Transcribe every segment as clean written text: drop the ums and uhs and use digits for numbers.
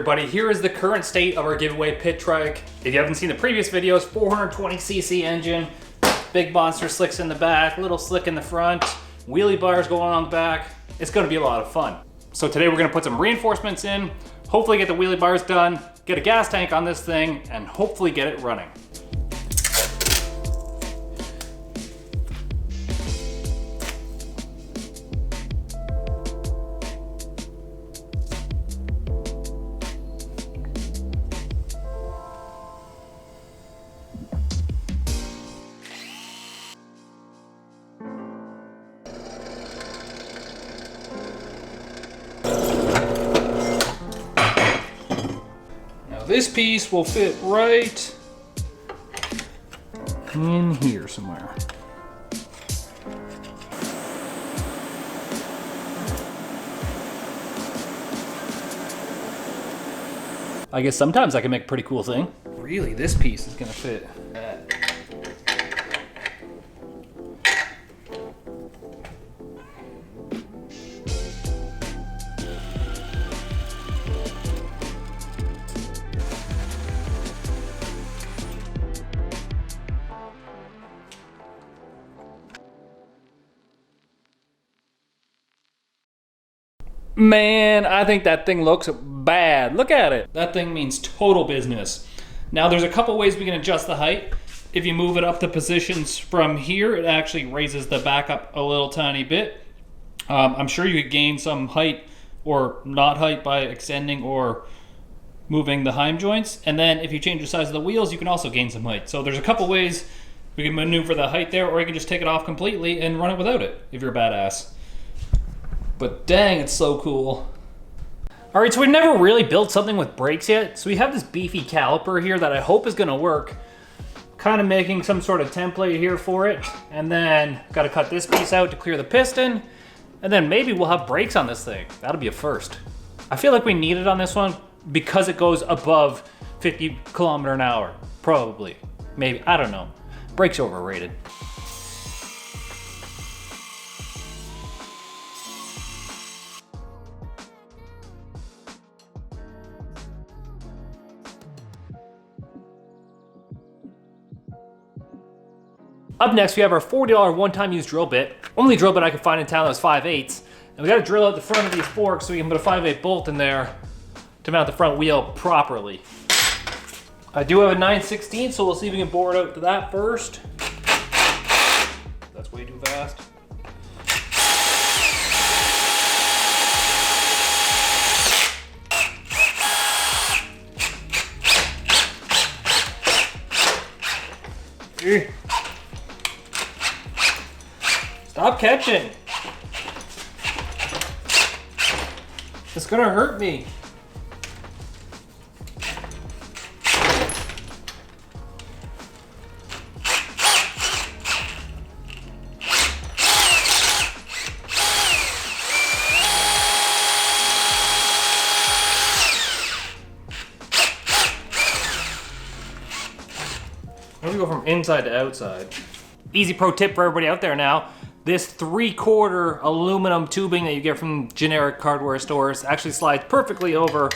everybody, here is the current state of our giveaway pit trike. If you haven't seen the previous videos, 420cc engine, big monster slicks in the back, little slick in the front, wheelie bars going on the back. It's gonna be a lot of fun. So today we're gonna put some reinforcements in, hopefully get the wheelie bars done, get a gas tank on this thing, and hopefully get it running. This piece will fit right in here somewhere. I guess sometimes I can make a pretty cool thing. Really, this piece is gonna fit that. Man, I think that thing looks bad. Look at it. That thing means total business. Now there's a couple ways we can adjust the height. If you move it up to positions from here, it actually raises the back up a little tiny bit. I'm sure you could gain some height or not height by extending or moving the heim joints. And then if you change the size of the wheels, you can also gain some height. So there's a couple ways we can maneuver the height there, or you can just take it off completely and run it without it if you're a badass. But dang, it's so cool. All right, so we've never really built something with brakes yet. So we have this beefy caliper here that I hope is gonna work. Kind of making some sort of template here for it. And then gotta cut this piece out to clear the piston. And then maybe we'll have brakes on this thing. That'll be a first. I feel like we need it on this one because it goes above 50 kilometer an hour. Probably, maybe, I don't know. Brakes are overrated. Up next, we have our $40 one-time use drill bit. Only drill bit I could find in town that was 5/8. And we gotta drill out the front of these forks so we can put a 5/8 bolt in there to mount the front wheel properly. I do have a 9/16, so we'll see if we can bore it out to that first. That's way too fast. Stop catching. It's gonna hurt me. I'm gonna go from inside to outside. Easy pro tip for everybody out there now. This 3/4 aluminum tubing that you get from generic hardware stores actually slides perfectly over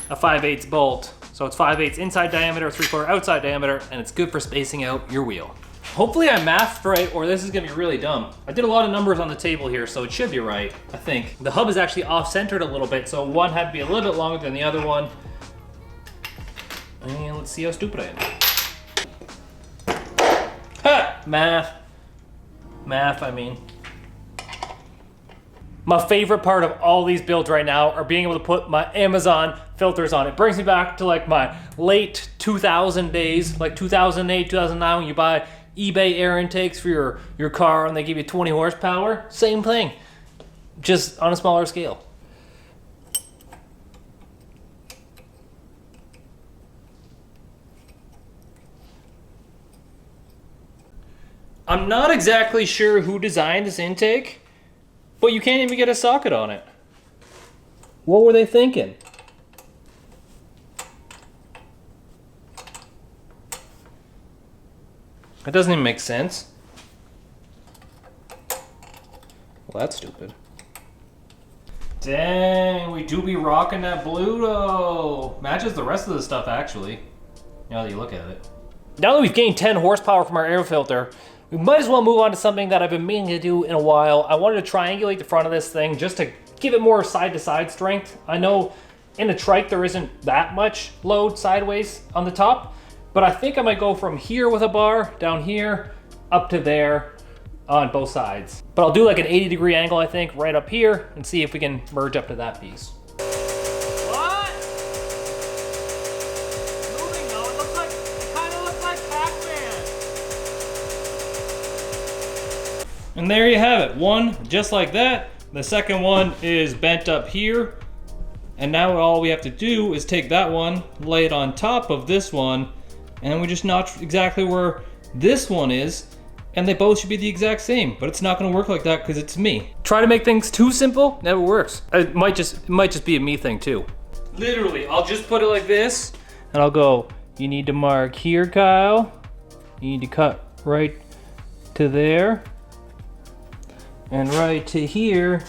a 5/8 bolt. So it's 5/8 inside diameter, 3/4 outside diameter, and it's good for spacing out your wheel. Hopefully I mathed right, or this is gonna be really dumb. I did a lot of numbers on the table here, so it should be right, I think. The hub is actually off-centered a little bit, so one had to be a little bit longer than the other one. And let's see how stupid I am. Ha! Math. Math, I mean. My favorite part of all these builds right now are being able to put my Amazon filters on. It brings me back to like my late 2000 days, like 2008, 2009, when you buy eBay air intakes for your car and they give you 20 horsepower. Same thing, just on a smaller scale. I'm not exactly sure who designed this intake, but you can't even get a socket on it. What were they thinking? That doesn't even make sense. Well, that's stupid. Dang, we do be rocking that blue though. Matches the rest of the stuff actually, now that you look at it. Now that we've gained 10 horsepower from our air filter, we might as well move on to something that I've been meaning to do in a while. I wanted to triangulate the front of this thing just to give it more side-to-side strength. I know in a trike there isn't that much load sideways on the top, but I think I might go from here with a bar, down here, up to there on both sides. But I'll do like an 80-degree angle, I think, right up here and see if we can merge up to that piece. What? Moving though, it kind of looks like Pac-Man. And there you have it, one just like that. The second one is bent up here. And now all we have to do is take that one, lay it on top of this one, and we just notch exactly where this one is, and they both should be the exact same, but it's not gonna work like that because it's me. Try to make things too simple, never works. It might just be a me thing too. Literally, I'll just put it like this, and I'll go, you need to mark here, Kyle. You need to cut right to there, and right to here.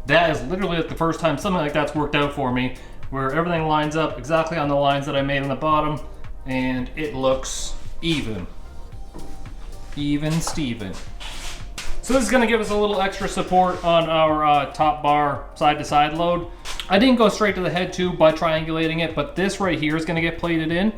That is literally like the first time something like that's worked out for me, where everything lines up exactly on the lines that I made on the bottom, and it looks even. Even Steven. So this is gonna give us a little extra support on our top bar side-to-side load. I didn't go straight to the head tube by triangulating it, but this right here is gonna get plated in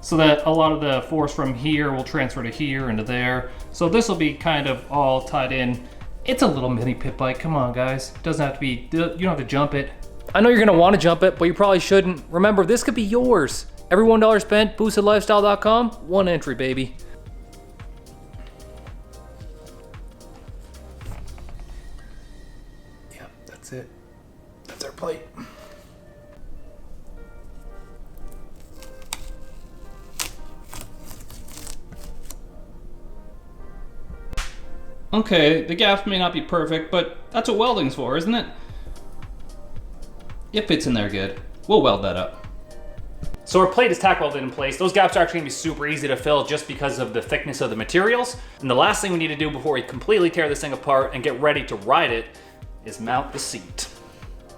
so that a lot of the force from here will transfer to here and to there. So this will be kind of all tied in. It's a little mini pit bike, come on guys. It doesn't have to be, you don't have to jump it. I know you're gonna wanna jump it, but you probably shouldn't. Remember, this could be yours. Every $1 spent, boostedlifestyle.com, one entry, baby. Yep, that's it. That's our plate. Okay, the gaps may not be perfect, but that's what welding's for, isn't it? It fits in there good. We'll weld that up. So our plate is tack welded in place. Those gaps are actually gonna be super easy to fill just because of the thickness of the materials. And the last thing we need to do before we completely tear this thing apart and get ready to ride it is mount the seat.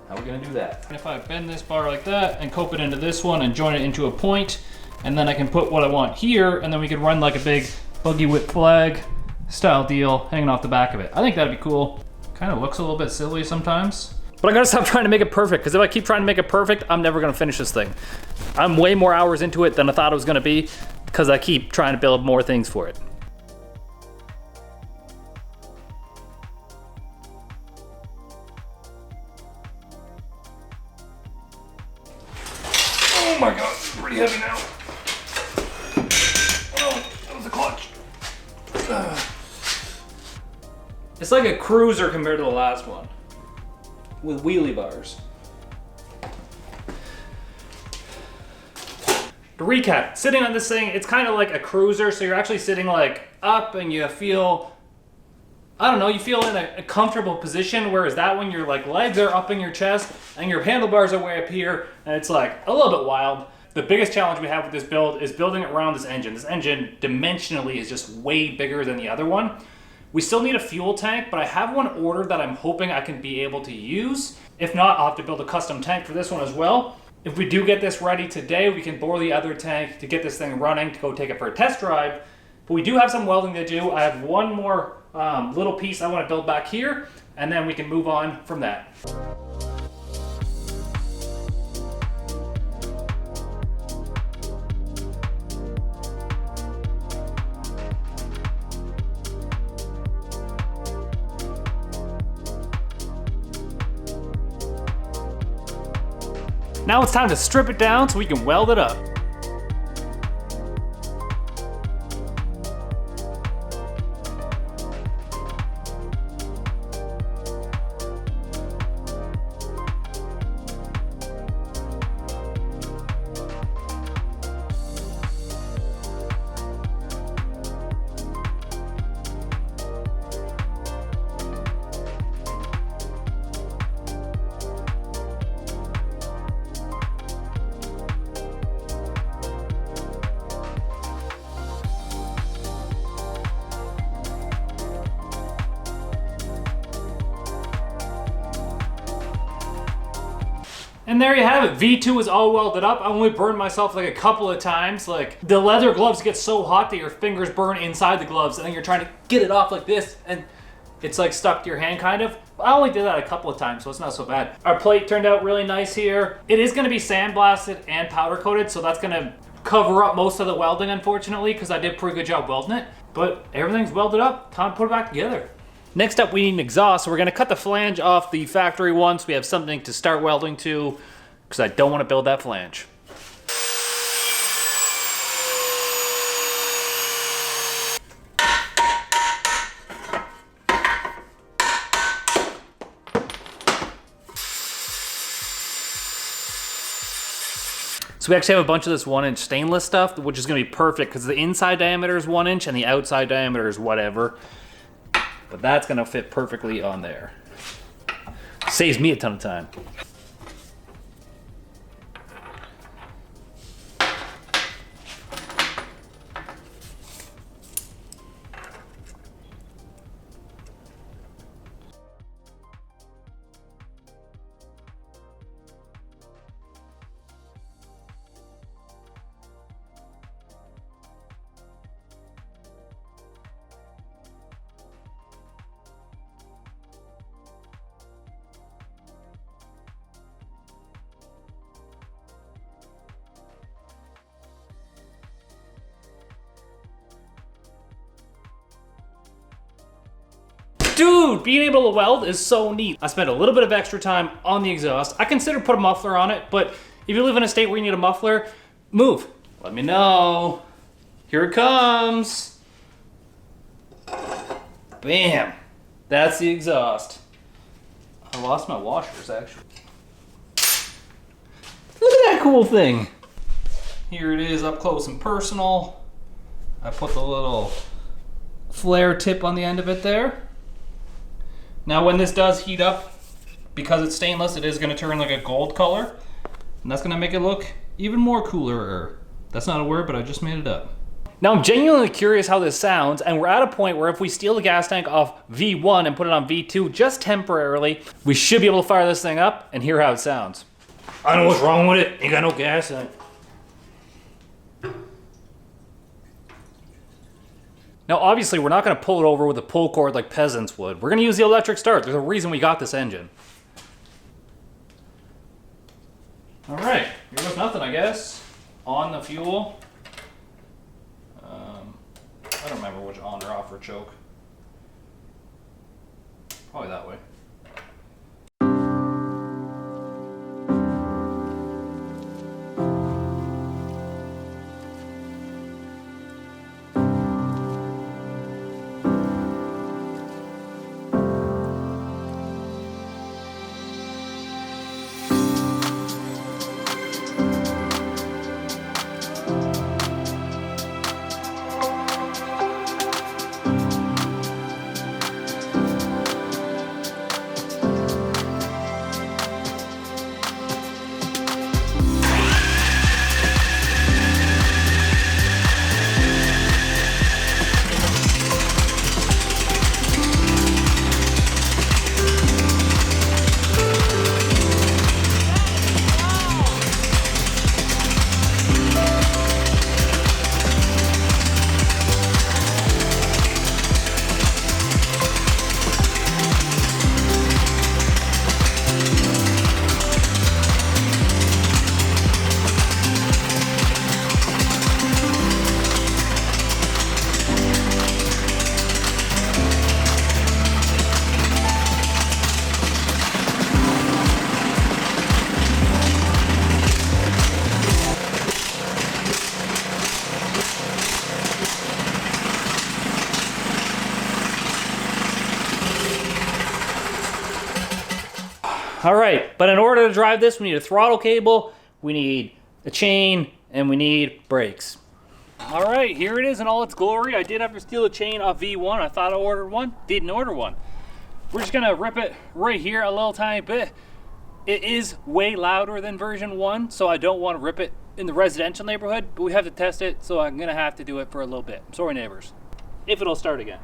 How are we gonna do that? If I bend this bar like that and cope it into this one and join it into a point, and then I can put what I want here, and then we can run like a big buggy whip flag style deal hanging off the back of it. I think that'd be cool. Kind of looks a little bit silly sometimes. But I gotta stop trying to make it perfect, because if I keep trying to make it perfect, I'm never gonna finish this thing. I'm way more hours into it than I thought it was gonna be, because I keep trying to build more things for it. Oh my god, it's pretty heavy now. Oh, that was a clutch. It's like a cruiser compared to the last one, with wheelie bars. To recap, sitting on this thing, it's kind of like a cruiser, so you're actually sitting like up and you feel, I don't know, you feel in a comfortable position, whereas that one, your like legs are up in your chest and your handlebars are way up here, and it's like a little bit wild. The biggest challenge we have with this build is building it around this engine. This engine dimensionally is just way bigger than the other one. We still need a fuel tank, but I have one ordered that I'm hoping I can be able to use. If not, I'll have to build a custom tank for this one as well. If we do get this ready today, we can bore the other tank to get this thing running to go take it for a test drive. But we do have some welding to do. I have one more little piece I want to build back here, and then we can move on from that. Now it's time to strip it down so we can weld it up. And there you have it. V2 is all welded up. I only burned myself like a couple of times. Like, the leather gloves get so hot that your fingers burn inside the gloves, and then you're trying to get it off like this, and it's like stuck to your hand kind of. I only did that a couple of times, so it's not so bad. Our plate turned out really nice here. It is gonna be sandblasted and powder coated, so that's gonna cover up most of the welding, unfortunately, because I did a pretty good job welding it. But everything's welded up. Time to put it back together. Next up, we need an exhaust. So we're gonna cut the flange off the factory one so we have something to start welding to, because I don't want to build that flange. So we actually have a bunch of this 1-inch stainless stuff, which is gonna be perfect because the inside diameter is 1 inch and the outside diameter is whatever. But that's gonna fit perfectly on there. Saves me a ton of time. Dude, being able to weld is so neat. I spent a little bit of extra time on the exhaust. I considered put a muffler on it, but if you live in a state where you need a muffler, move. Let me know. Here it comes. Bam. That's the exhaust. I lost my washers, actually. Look at that cool thing. Here it is up close and personal. I put the little flare tip on the end of it there. Now when this does heat up, because it's stainless, it is gonna turn like a gold color, and that's gonna make it look even more cooler. That's not a word, but I just made it up. Now I'm genuinely curious how this sounds, and we're at a point where if we steal the gas tank off V1 and put it on V2 just temporarily, we should be able to fire this thing up and hear how it sounds. I know what's wrong with it, ain't got no gas in it. Now obviously we're not gonna pull it over with a pull cord like peasants would. We're gonna use the electric start. There's a reason we got this engine. All right, here goes nothing, I guess. On the fuel. I don't remember which on or off or choke. Probably that way. All right, but in order to drive this, we need a throttle cable, we need a chain, and we need brakes. All right, here it is in all its glory. I did have to steal a chain off V1. I thought I ordered one, didn't order one. We're just gonna rip it right here a little tiny bit. It is way louder than version 1, so I don't want to rip it in the residential neighborhood, but we have to test it, so I'm gonna have to do it for a little bit. Sorry, neighbors. If it'll start again.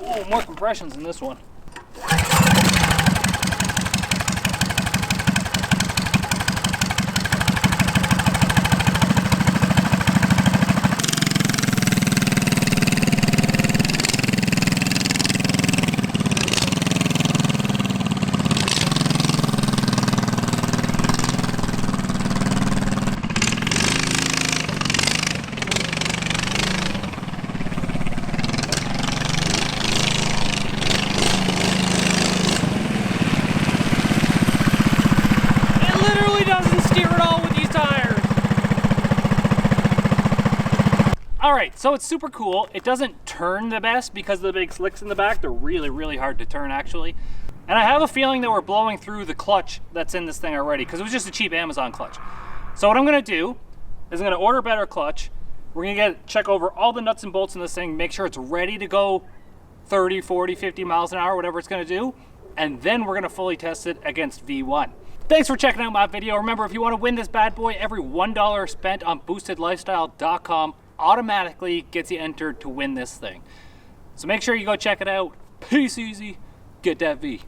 Oh, more compressions in this one. Alright, so it's super cool. It doesn't turn the best because of the big slicks in the back. They're really, really hard to turn actually. And I have a feeling that we're blowing through the clutch that's in this thing already because it was just a cheap Amazon clutch. So what I'm gonna do is I'm gonna order a better clutch. We're gonna check over all the nuts and bolts in this thing, make sure it's ready to go 30, 40, 50 miles an hour, whatever it's gonna do. And then we're gonna fully test it against V1. Thanks for checking out my video. Remember, if you wanna win this bad boy, every $1 spent on boostedlifestyle.com automatically gets you entered to win this thing. So make sure you go check it out. Peace easy. Get that V.